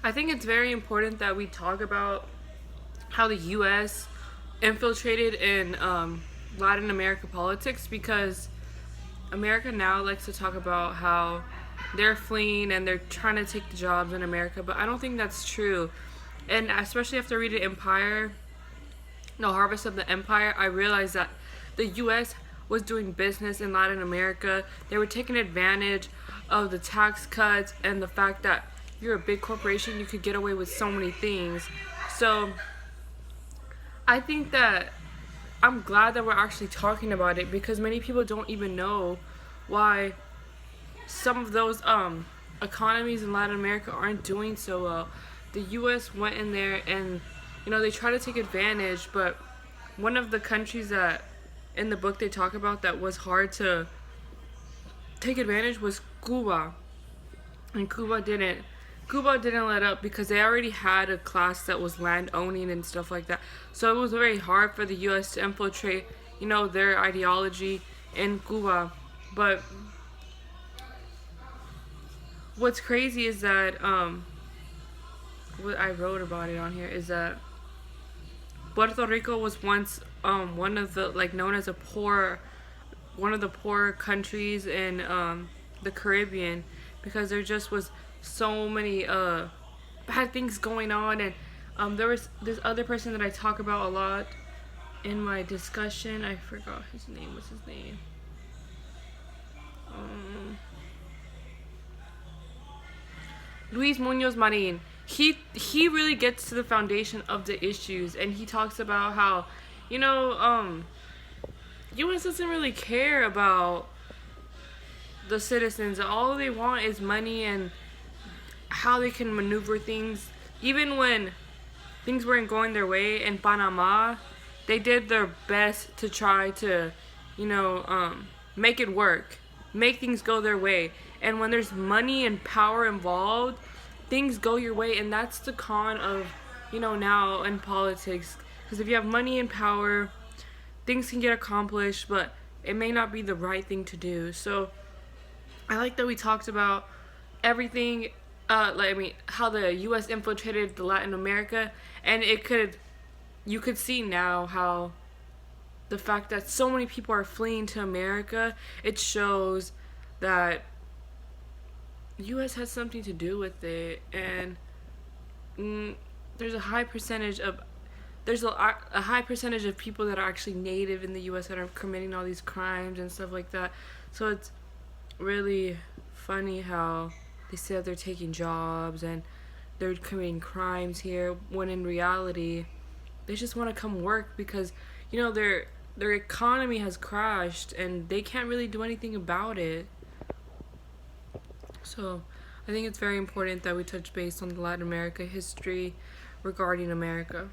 I think it's very important that we talk about how the U.S. infiltrated in Latin America politics, because America now likes to talk about how they're fleeing and they're trying to take the jobs in America, but I don't think that's true. And especially after reading Empire, No Harvest of the Empire, I realized that the U.S. was doing business in Latin America. They were taking advantage of the tax cuts and the fact that you're a big corporation, you could get away with so many things. So I think that I'm glad that we're actually talking about it, because many people don't even know why some of those economies in Latin America aren't doing so well. The US went in there and they try to take advantage, but one of the countries that in the book they talk about that was hard to take advantage was Cuba. And Cuba didn't let up because they already had a class that was land owning and stuff like that. So it was very hard for the US to infiltrate, their ideology in Cuba. But what's crazy is that what I wrote about it on here is that Puerto Rico was once one of the, like, known as one of the poor countries in the Caribbean, because there just was so many bad things going on. And there was this other person that I talk about a lot in my discussion. I forgot his name. What's his name? Luis Munoz Marin. He really gets to the foundation of the issues, and he talks about how US doesn't really care about the citizens. All they want is money and how they can maneuver things. Even when things weren't going their way in Panama, they did their best to try to make it work, make things go their way. And when there's money and power involved, things go your way. And that's the con of now in politics, because if you have money and power, things can get accomplished, but it may not be the right thing to do. So I like that we talked about everything, how the U.S. infiltrated the Latin America, and you could see now how the fact that so many people are fleeing to America, it shows that the U.S. has something to do with it. And there's a high percentage of people that are actually native in the U.S. that are committing all these crimes and stuff like that. So it's really funny how they say that they're taking jobs and they're committing crimes here, when in reality they just want to come work, because their economy has crashed and they can't really do anything about it. So I think it's very important that we touch base on the Latin America history regarding America.